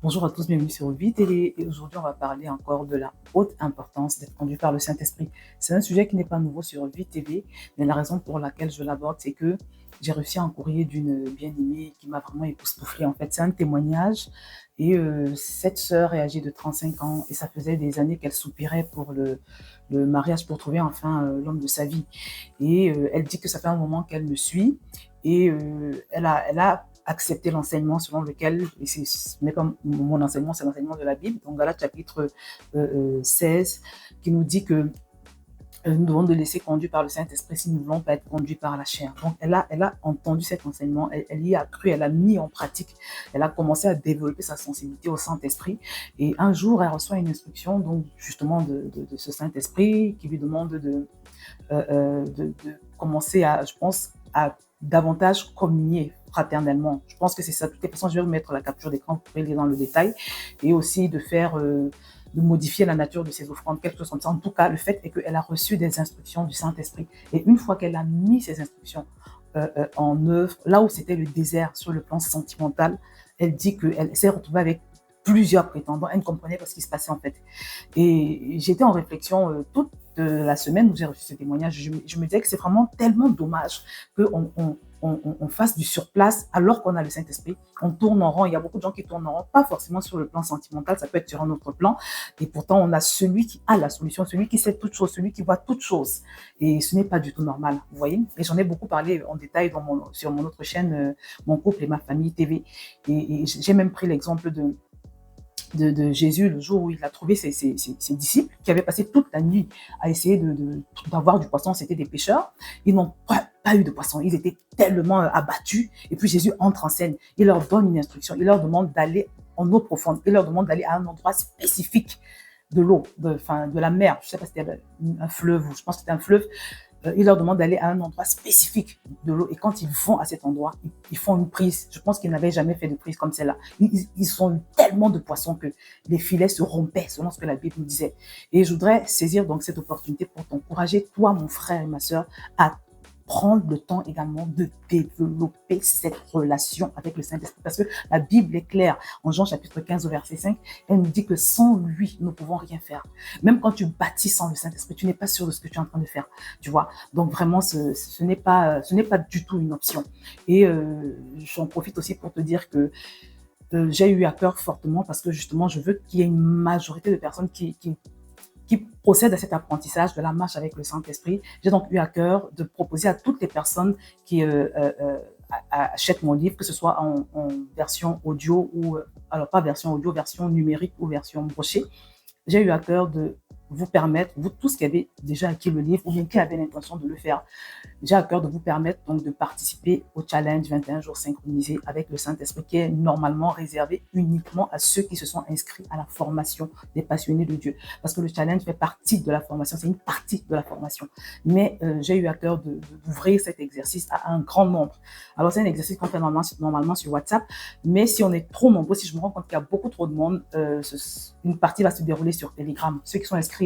Bonjour à tous, bienvenue sur Vie TV et aujourd'hui on va parler encore de la haute importance d'être conduit par le Saint-Esprit. C'est un sujet qui n'est pas nouveau sur Vie TV, mais la raison pour laquelle je l'aborde, c'est que j'ai reçu un courrier d'une bien-aimée qui m'a vraiment époustouflée. En fait, c'est un témoignage et cette sœur est âgée de 35 ans et ça faisait des années qu'elle soupirait pour le mariage, pour trouver enfin l'homme de sa vie. Et elle dit que ça fait un moment qu'elle me suit et elle a accepter l'enseignement selon lequel, et ce n'est pas mon enseignement, c'est l'enseignement de la Bible, donc Galates chapitre 16, qui nous dit que nous devons nous laisser conduire par le Saint-Esprit si nous ne voulons pas être conduits par la chair. Donc, elle a entendu cet enseignement, elle y a cru, elle a mis en pratique, elle a commencé à développer sa sensibilité au Saint-Esprit. Et un jour, elle reçoit une instruction, donc justement de ce Saint-Esprit qui lui demande de commencer à, je pense, à davantage communier fraternellement. Je pense que c'est ça. De toutes les façons, je vais vous mettre la capture d'écran pour aller dans le détail et aussi de faire, de modifier la nature de ses offrandes, quelque chose comme ça. En tout cas, le fait est qu'elle a reçu des instructions du Saint-Esprit. Et une fois qu'elle a mis ces instructions en œuvre, là où c'était le désert sur le plan sentimental, elle dit qu'elle s'est retrouvée avec plusieurs prétendants. Elle ne comprenait pas ce qui se passait en fait. Et j'étais en réflexion toute la semaine où j'ai reçu ce témoignage. Je me disais que c'est vraiment tellement dommage qu'on fasse du surplace alors qu'on a le Saint-Esprit. On tourne en rond. Il y a beaucoup de gens qui tournent en rond, pas forcément sur le plan sentimental, ça peut être sur un autre plan. Et pourtant, on a celui qui a la solution, celui qui sait toutes choses, celui qui voit toutes choses. Et ce n'est pas du tout normal, vous voyez. Et j'en ai beaucoup parlé en détail sur mon autre chaîne, Mon couple et ma famille TV. Et j'ai même pris l'exemple de Jésus le jour où il a trouvé ses disciples qui avaient passé toute la nuit à essayer d'avoir du poisson, c'était des pêcheurs. Ils n'ont pas eu de poisson, ils étaient tellement abattus. Et puis Jésus entre en scène, il leur donne une instruction, il leur demande d'aller en eau profonde, il leur demande d'aller à un endroit spécifique de l'eau, de la mer. Je ne sais pas si c'était un fleuve, ou je pense que c'était un fleuve. Il leur demande d'aller à un endroit spécifique de l'eau. Et quand ils vont à cet endroit, ils font une prise. Je pense qu'ils n'avaient jamais fait de prise comme celle-là. Ils ont eu tellement de poissons que les filets se rompaient, selon ce que la Bible nous disait. Et je voudrais saisir donc cette opportunité pour t'encourager, toi, mon frère et ma sœur, à prendre le temps également de développer cette relation avec le Saint-Esprit. Parce que la Bible est claire. En Jean chapitre 15 au verset 5, elle nous dit que sans lui, nous ne pouvons rien faire. Même quand tu bâtis sans le Saint-Esprit, tu n'es pas sûr de ce que tu es en train de faire. Tu vois. Donc vraiment, ce n'est pas du tout une option. Et j'en profite aussi pour te dire que j'ai eu à cœur fortement parce que justement, je veux qu'il y ait une majorité de personnes qui procèdent à cet apprentissage de la marche avec le Saint-Esprit. J'ai donc eu à cœur de proposer à toutes les personnes qui achètent mon livre, que ce soit en version audio ou, alors pas version audio, version numérique ou version brochée, j'ai eu à cœur de vous permettre, vous tous qui avez déjà acquis le livre ou bien qui avez l'intention de le faire, j'ai à cœur de vous permettre donc de participer au challenge 21 jours synchronisés avec le Saint-Esprit qui est normalement réservé uniquement à ceux qui se sont inscrits à la formation des passionnés de Dieu. Parce que le challenge fait partie de la formation, c'est une partie de la formation. Mais j'ai eu à cœur d'ouvrir cet exercice à un grand nombre. Alors c'est un exercice qu'on fait normalement sur WhatsApp, mais si on est trop nombreux, si je me rends compte qu'il y a beaucoup trop de monde, une partie va se dérouler sur Telegram. Ceux qui sont inscrits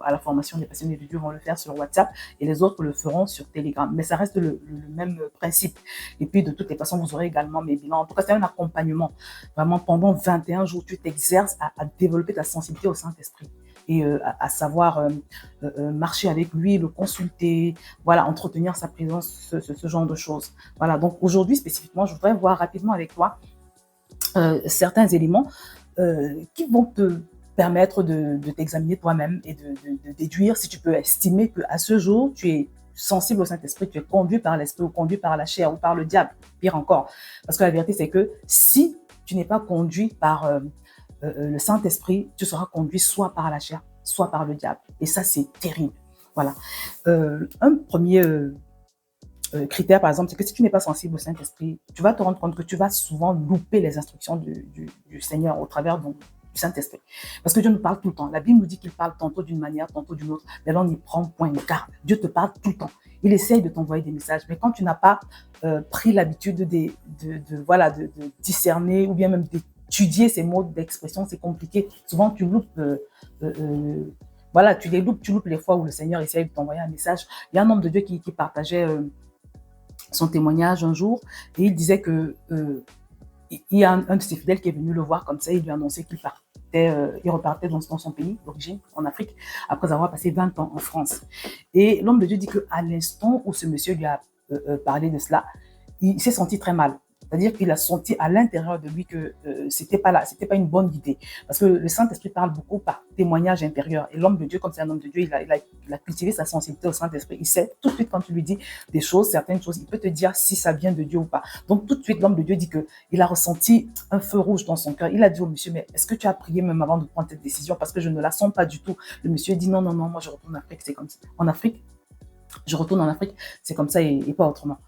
à la formation des passionnés de Dieu vont le faire sur WhatsApp et les autres le feront sur Telegram. Mais ça reste le même principe. Et puis, de toutes les façons, vous aurez également mes bilans. En tout cas, c'est un accompagnement. Vraiment, pendant 21 jours, tu t'exerces à développer ta sensibilité au Saint-Esprit et à savoir marcher avec lui, le consulter, voilà, entretenir sa présence, ce genre de choses. Voilà, donc aujourd'hui, spécifiquement, je voudrais voir rapidement avec toi certains éléments qui vont te permettre de t'examiner toi-même et de déduire si tu peux estimer qu'à ce jour, tu es sensible au Saint-Esprit, tu es conduit par l'Esprit ou conduit par la chair ou par le diable, pire encore. Parce que la vérité, c'est que si tu n'es pas conduit par le Saint-Esprit, tu seras conduit soit par la chair, soit par le diable. Et ça, c'est terrible. Voilà. Un premier critère, par exemple, c'est que si tu n'es pas sensible au Saint-Esprit, tu vas te rendre compte que tu vas souvent louper les instructions du Seigneur au travers du Saint-Esprit. Parce que Dieu nous parle tout le temps. La Bible nous dit qu'il parle tantôt d'une manière, tantôt d'une autre, mais là, on n'y prend point de garde. Dieu te parle tout le temps. Il essaye de t'envoyer des messages, mais quand tu n'as pas pris l'habitude voilà, de discerner ou bien même d'étudier ces mots d'expression, c'est compliqué. Souvent, tu loupes voilà, tu loupes les fois où le Seigneur essaye de t'envoyer un message. Il y a un homme de Dieu qui partageait son témoignage un jour et il disait que il y a un de ses fidèles qui est venu le voir comme ça, il lui a annoncé qu'il partait, il repartait dans son pays d'origine, en Afrique, après avoir passé 20 ans en France. Et l'homme de Dieu dit qu'à l'instant où ce monsieur lui a parlé de cela, il s'est senti très mal. C'est-à-dire qu'il a senti à l'intérieur de lui que c'était pas une bonne idée. Parce que le Saint-Esprit parle beaucoup par témoignage intérieur. Et l'homme de Dieu, comme c'est un homme de Dieu, il a cultivé sa sensibilité au Saint-Esprit. Il sait tout de suite quand tu lui dis des choses, certaines choses, il peut te dire si ça vient de Dieu ou pas. Donc tout de suite, l'homme de Dieu dit qu'il a ressenti un feu rouge dans son cœur. Il a dit au monsieur, mais est-ce que tu as prié même avant de prendre cette décision? Parce que je ne la sens pas du tout. Le monsieur dit non, non, non, moi je retourne en Afrique, c'est comme ça. En Afrique, je retourne en Afrique, c'est comme ça et pas autrement.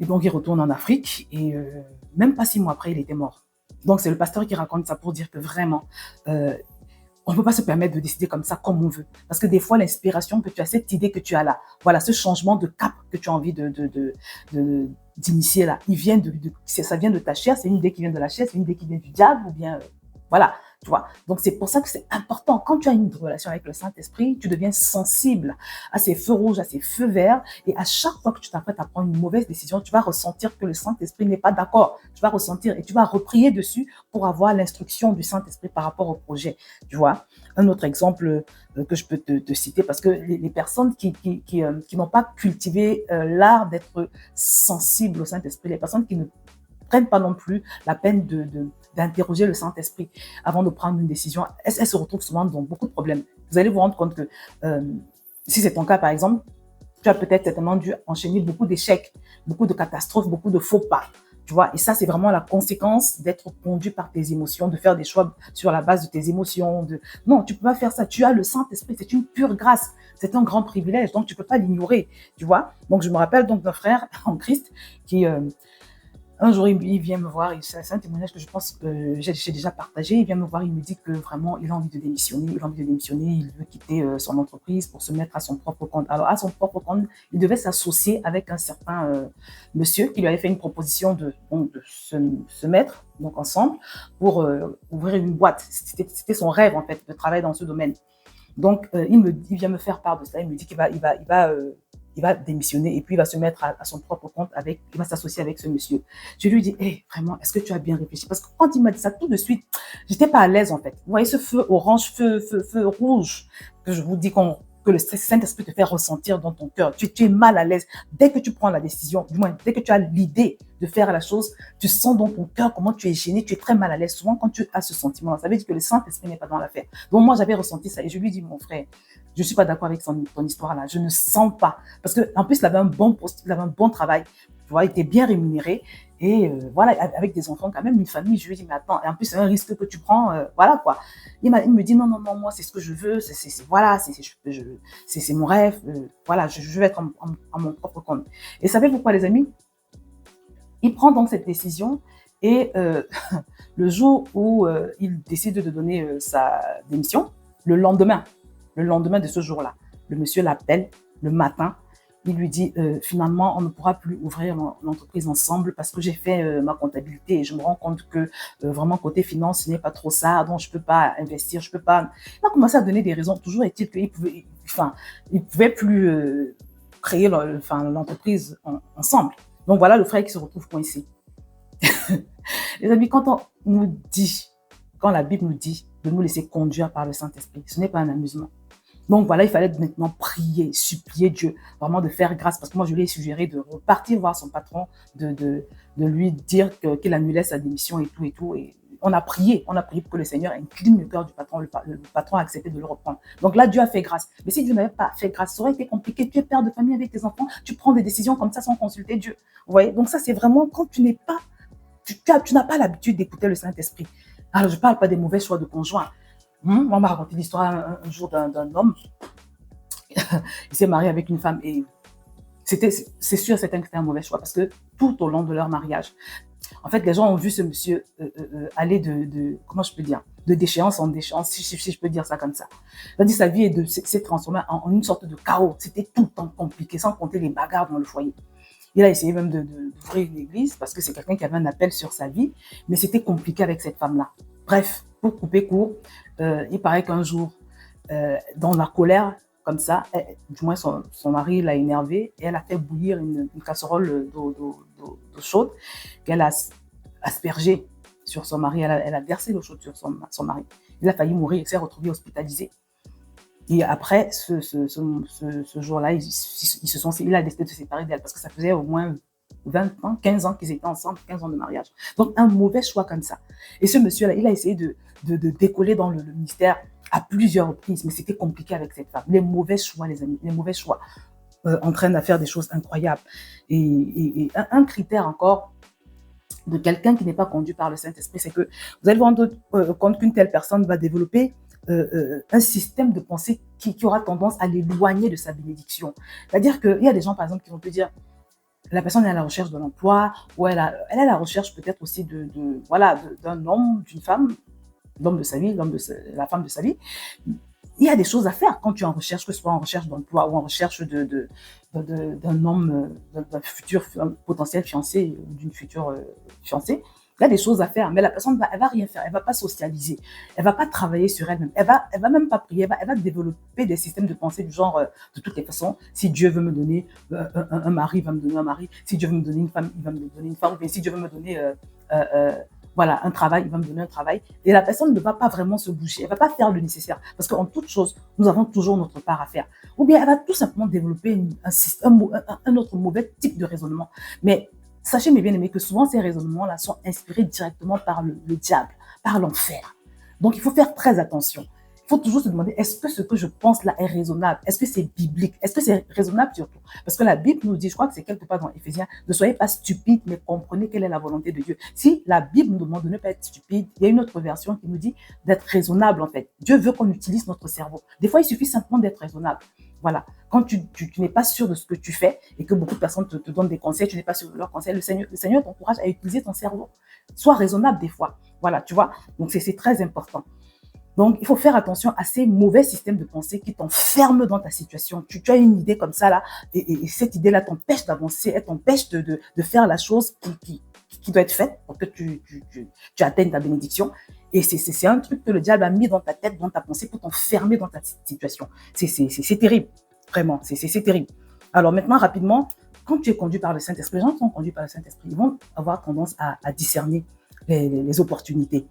Et donc, il retourne en Afrique et même pas 6 mois après, il était mort. Donc, c'est le pasteur qui raconte ça pour dire que vraiment, on ne peut pas se permettre de décider comme ça, comme on veut. Parce que des fois, l'inspiration que tu as, cette idée que tu as là, voilà, ce changement de cap que tu as envie d'initier là, ça vient de ta chair, c'est une idée qui vient de la chair, c'est une idée qui vient du diable ou bien, voilà, tu vois. Donc, c'est pour ça que c'est important. Quand tu as une relation avec le Saint-Esprit, tu deviens sensible à ces feux rouges, à ces feux verts. Et à chaque fois que tu t'apprêtes à prendre une mauvaise décision, tu vas ressentir que le Saint-Esprit n'est pas d'accord. Tu vas ressentir et tu vas reprier dessus pour avoir l'instruction du Saint-Esprit par rapport au projet. Tu vois. Un autre exemple que je peux te citer, parce que les personnes qui n'ont pas cultivé l'art d'être sensibles au Saint-Esprit, les personnes qui ne prennent pas non plus la peine d'interroger le Saint-Esprit avant de prendre une décision, elles se retrouvent souvent dans beaucoup de problèmes. Vous allez vous rendre compte que si c'est ton cas, par exemple, tu as peut-être certainement dû enchaîner beaucoup d'échecs, beaucoup de catastrophes, beaucoup de faux pas. Tu vois, et ça, c'est vraiment la conséquence d'être conduit par tes émotions, de faire des choix sur la base de tes émotions. Non, tu peux pas faire ça. Tu as le Saint-Esprit, c'est une pure grâce. C'est un grand privilège, donc tu peux pas l'ignorer. Tu vois. Donc, je me rappelle donc d'un frère en Christ qui, un jour, il vient me voir, c'est un témoignage que je pense que j'ai déjà partagé. Il vient me voir, il me dit que vraiment, il a envie de démissionner. Il a envie de démissionner, il veut quitter son entreprise pour se mettre à son propre compte. Alors, à son propre compte, il devait s'associer avec un certain monsieur qui lui avait fait une proposition de se mettre donc ensemble pour ouvrir une boîte. C'était son rêve, en fait, de travailler dans ce domaine. Donc, il vient me faire part de ça. Il me dit il va démissionner et puis il va se mettre à son propre compte il va s'associer avec ce monsieur. Je lui dis, hey, vraiment, est-ce que tu as bien réfléchi? Parce que quand il m'a dit ça, tout de suite, j'étais pas à l'aise, en fait. Vous voyez ce feu orange, feu rouge, que je vous dis que le Saint-Esprit te fait ressentir dans ton cœur. Tu es mal à l'aise. Dès que tu prends la décision, du moins, dès que tu as l'idée de faire la chose, tu sens dans ton cœur comment tu es gêné, tu es très mal à l'aise. Souvent, quand tu as ce sentiment, ça veut dire que le Saint-Esprit n'est pas dans l'affaire. Donc, moi, j'avais ressenti ça et je lui dis, mon frère, je suis pas d'accord avec ton histoire là. Je ne sens pas. Parce que, en plus, il avait un bon poste, il avait un bon travail. Tu vois, il était bien rémunéré. Et voilà, avec des enfants quand même, une famille, je lui dis, mais attends, et en plus, c'est un risque que tu prends, voilà quoi. Il me dit, non, non, non, moi, c'est ce que je veux, voilà, c'est mon rêve, voilà, je veux être à mon propre compte. Et savez pourquoi, les amis? Il prend donc cette décision et le jour où il décide de donner sa démission, le lendemain de ce jour-là, le monsieur l'appelle le matin. Il lui dit, finalement, on ne pourra plus ouvrir l'entreprise ensemble parce que j'ai fait ma comptabilité et je me rends compte que vraiment côté finance, ce n'est pas trop ça, donc je peux pas investir, je peux pas. Il a commencé à donner des raisons. Toujours est-il qu'il pouvait plus créer l'entreprise ensemble. Donc voilà le frère qui se retrouve coincé. Les amis, quand la Bible nous dit de nous laisser conduire par le Saint-Esprit, ce n'est pas un amusement. Donc voilà, il fallait maintenant prier, supplier Dieu, vraiment de faire grâce. Parce que moi, je lui ai suggéré de repartir voir son patron, de lui dire qu'il annulait sa démission et tout et tout. Et on a prié pour que le Seigneur incline le cœur du patron. Le patron a accepté de le reprendre. Donc là, Dieu a fait grâce. Mais si Dieu n'avait pas fait grâce, ça aurait été compliqué. Tu es père de famille avec tes enfants, tu prends des décisions comme ça sans consulter Dieu. Vous voyez? Donc ça, c'est vraiment quand tu n'as pas l'habitude d'écouter le Saint-Esprit. Alors, je ne parle pas des mauvais choix de conjoint. On m'a raconté l'histoire un jour d'un homme. Il s'est marié avec une femme et c'est sûr, c'était un mauvais choix parce que tout au long de leur mariage, en fait, les gens ont vu ce monsieur aller comment je peux dire, de déchéance en déchéance, si je peux dire ça comme ça. C'est-à-dire sa vie s'est transformée en une sorte de chaos. C'était tout le temps compliqué, sans compter les bagarres dans le foyer. Il a essayé même d'ouvrir une église parce que c'est quelqu'un qui avait un appel sur sa vie, mais c'était compliqué avec cette femme-là. Bref, pour couper court, il paraît qu'un jour, dans la colère, comme ça, du moins son mari l'a énervée et elle a fait bouillir une casserole d'eau chaude qu'elle a aspergé sur son mari, elle a versé l'eau chaude sur son mari. Il a failli mourir, il s'est retrouvé hospitalisé. Et après, ce jour-là, il a décidé de se séparer d'elle parce que ça faisait au moins 20 ans, 15 ans qu'ils étaient ensemble, 15 ans de mariage. Donc, un mauvais choix comme ça. Et ce monsieur-là, il a essayé de décoller dans le ministère à plusieurs reprises, mais c'était compliqué avec cette femme. Les mauvais choix, les amis, les mauvais choix entraînent à faire des choses incroyables. Et un critère encore de quelqu'un qui n'est pas conduit par le Saint-Esprit, c'est que vous allez vous rendre compte qu'une telle personne va développer un système de pensée qui aura tendance à l'éloigner de sa bénédiction. C'est-à-dire qu'il y a des gens, par exemple, qui vont te dire, la personne est à la recherche de l'emploi, ou elle est à la recherche peut-être aussi voilà, d'un homme, d'une femme, l'homme de sa vie, la femme de sa vie. Il y a des choses à faire quand tu es en recherche, que ce soit en recherche d'emploi ou en recherche d'un homme, d'un futur potentiel fiancé ou d'une future fiancée. Il y a des choses à faire, mais la personne, elle va rien faire, elle va pas socialiser, elle va pas travailler sur elle-même, elle va même pas prier, elle va développer des systèmes de pensée du genre, de toutes les façons, si Dieu veut me donner un mari, il va me donner un mari, si Dieu veut me donner une femme, il va me donner une femme, ou bien si Dieu veut me donner voilà, un travail, il va me donner un travail. Et la personne ne va pas vraiment se bouger, elle ne va pas faire le nécessaire. Parce qu'en toute chose, nous avons toujours notre part à faire. Ou bien elle va tout simplement développer un autre mauvais type de raisonnement. Mais sachez, mes bien-aimés, que souvent ces raisonnements-là sont inspirés directement par le diable, par l'enfer. Donc il faut faire très attention. Il faut toujours se demander, est-ce que ce que je pense là est raisonnable? Est-ce que c'est biblique? Est-ce que c'est raisonnable surtout? Parce que la Bible nous dit, je crois que c'est quelque part dans Éphésiens, ne soyez pas stupides, mais comprenez quelle est la volonté de Dieu. Si la Bible nous demande de ne pas être stupide, il y a une autre version qui nous dit d'être raisonnable en fait. Dieu veut qu'on utilise notre cerveau. Des fois, il suffit simplement d'être raisonnable. Voilà. Quand tu n'es pas sûr de ce que tu fais et que beaucoup de personnes te donnent des conseils, tu n'es pas sûr de leurs conseils, le Seigneur t'encourage à utiliser ton cerveau. Sois raisonnable des fois. Voilà, tu vois. Donc, c'est très important. Donc, il faut faire attention à ces mauvais systèmes de pensée qui t'enferment dans ta situation. Tu as une idée comme ça, là, et cette idée-là t'empêche d'avancer, elle t'empêche de faire la chose qui doit être faite pour que tu atteignes ta bénédiction. Et c'est un truc que le diable a mis dans ta tête, dans ta pensée, pour t'enfermer dans ta situation. C'est terrible, vraiment, c'est terrible. Alors maintenant, rapidement, quand tu es conduit par le Saint-Esprit, les gens qui sont conduits par le Saint-Esprit, ils vont avoir tendance à discerner les opportunités.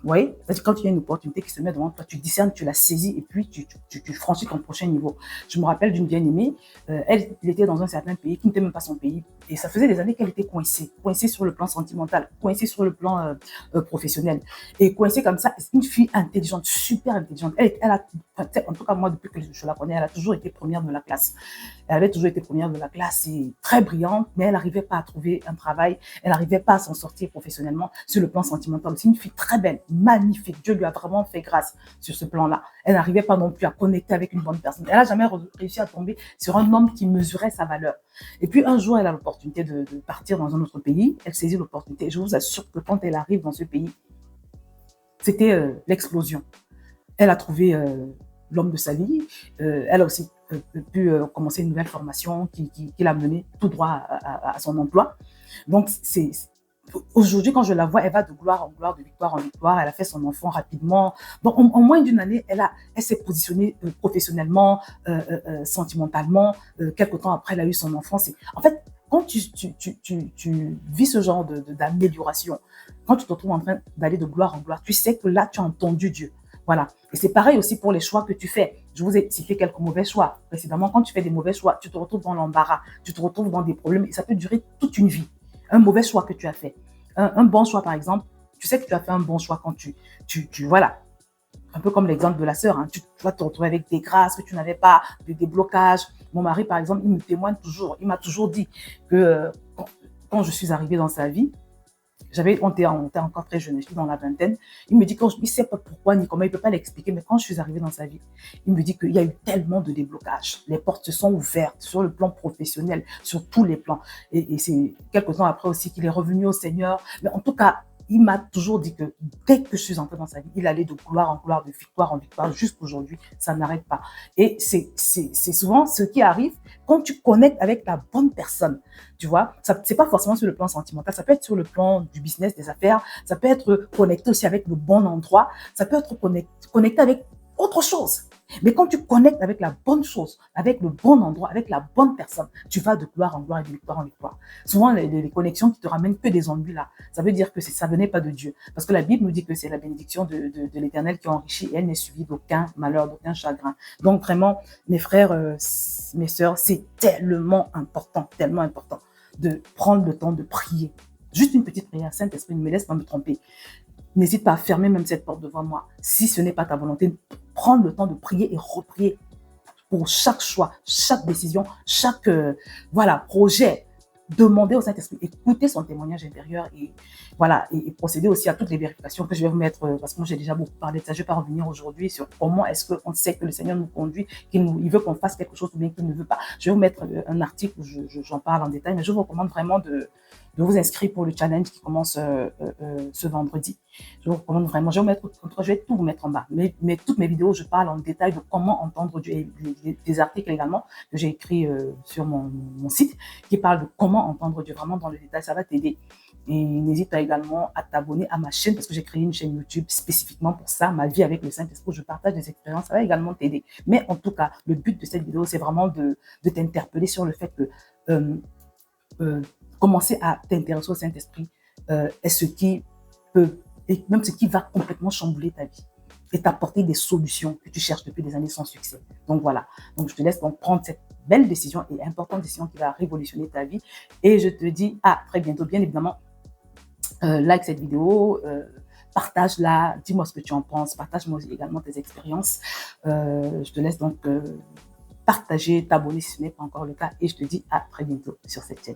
Vous voyez, quand il y a une opportunité qui se met devant toi, tu discernes, tu la saisis et puis tu franchis ton prochain niveau. Je me rappelle d'une bien-aimée, elle était dans un certain pays qui n'était même pas son pays et ça faisait des années qu'elle était coincée sur le plan sentimental, coincée sur le plan professionnel et coincée comme ça. C'est une fille intelligente, super intelligente. En tout cas moi depuis que je la connais, elle a toujours été première de la classe. Elle avait toujours été première de la classe et très brillante, mais elle n'arrivait pas à trouver un travail, elle n'arrivait pas à s'en sortir professionnellement sur le plan sentimental. C'est une fille très belle, magnifique. Dieu lui a vraiment fait grâce sur ce plan-là. Elle n'arrivait pas non plus à connecter avec une bonne personne. Elle n'a jamais réussi à tomber sur un homme qui mesurait sa valeur. Et puis un jour, elle a l'opportunité de partir dans un autre pays. Elle saisit l'opportunité. Je vous assure que quand elle arrive dans ce pays, c'était l'explosion. Elle a trouvé l'homme de sa vie. Elle a aussi pu commencer une nouvelle formation qui l'a menée tout droit à son emploi. Donc, aujourd'hui, quand je la vois, elle va de gloire en gloire, de victoire en victoire. Elle a fait son enfant rapidement. Donc, en moins d'une année, elle s'est positionnée professionnellement, sentimentalement. Quelque temps après, elle a eu son enfant. En fait, quand tu vis ce genre d'amélioration, quand tu te retrouves en train d'aller de gloire en gloire, tu sais que là, tu as entendu Dieu. Voilà. Et c'est pareil aussi pour les choix que tu fais. Je vous ai cité quelques mauvais choix. Précédemment, quand tu fais des mauvais choix, tu te retrouves dans l'embarras, tu te retrouves dans des problèmes et ça peut durer toute une vie. Un mauvais choix que tu as fait. Un bon choix, par exemple, tu sais que tu as fait un bon choix quand voilà. Un peu comme l'exemple de la sœur, hein. Tu vas te retrouver avec des grâces que tu n'avais pas, des blocages. Mon mari, par exemple, il me témoigne toujours, il m'a toujours dit que quand je suis arrivée dans sa vie, on était encore très jeune, je suis dans la vingtaine. Il me dit qu'il ne sait pas pourquoi ni comment, il ne peut pas l'expliquer, mais quand je suis arrivée dans sa vie, il me dit qu'il y a eu tellement de déblocages. Les portes se sont ouvertes sur le plan professionnel, sur tous les plans. Et c'est quelques temps après aussi qu'il est revenu au Seigneur. Mais en tout cas, il m'a toujours dit que dès que je suis entrée dans sa vie, il allait de gloire en gloire, de victoire en victoire, jusqu'aujourd'hui, ça n'arrête pas. Et c'est souvent ce qui arrive quand tu connectes avec la bonne personne. Tu vois, c'est pas forcément sur le plan sentimental, ça peut être sur le plan du business, des affaires, ça peut être connecté aussi avec le bon endroit, ça peut être connecté avec autre chose. Mais quand tu connectes avec la bonne chose, avec le bon endroit, avec la bonne personne, tu vas de gloire en gloire et de victoire en victoire. Souvent, les connexions qui te ramènent que des ennuis là, ça veut dire que ça venait pas de Dieu. Parce que la Bible nous dit que c'est la bénédiction de l'Éternel qui enrichit et elle n'est suivie d'aucun malheur, d'aucun chagrin. Donc vraiment, mes frères, mes sœurs, c'est tellement important de prendre le temps de prier. Juste une petite prière, Saint-Esprit, ne me laisse pas me tromper. N'hésite pas à fermer même cette porte devant moi. Si ce n'est pas ta volonté, prendre le temps de prier et reprier pour chaque choix, chaque décision, chaque voilà, projet. Demander au Saint-Esprit, écouter son témoignage intérieur et voilà, et procéder aussi à toutes les vérifications que je vais vous mettre, parce que moi j'ai déjà beaucoup parlé de ça. Je ne vais pas revenir aujourd'hui sur comment est-ce qu'on sait que le Seigneur nous conduit, il veut qu'on fasse quelque chose ou bien qu'il ne veut pas. Je vais vous mettre un article où j'en parle en détail, mais je vous recommande vraiment de vous inscrire pour le challenge qui commence ce vendredi. Je vous recommande vraiment, je vais tout vous mettre en bas. Mais toutes mes vidéos, je parle en détail de comment entendre Dieu, et des articles également que j'ai écrits sur mon site qui parlent de comment entendre Dieu vraiment dans le détail, ça va t'aider. Et n'hésite pas également à t'abonner à ma chaîne parce que j'ai créé une chaîne YouTube spécifiquement pour ça, ma vie avec le Saint-Esprit, je partage des expériences, ça va également t'aider. Mais en tout cas, le but de cette vidéo, c'est vraiment de t'interpeller sur le fait que commencer à t'intéresser au Saint-Esprit est ce qui peut, et même ce qui va complètement chambouler ta vie et t'apporter des solutions que tu cherches depuis des années sans succès. Donc voilà, donc je te laisse donc prendre cette belle décision et importante décision qui va révolutionner ta vie. Et je te dis à très bientôt. Bien évidemment, like cette vidéo, partage-la, dis-moi ce que tu en penses, partage-moi également tes expériences. Je te laisse donc partager, t'abonner si ce n'est pas encore le cas. Et je te dis à très bientôt sur cette chaîne.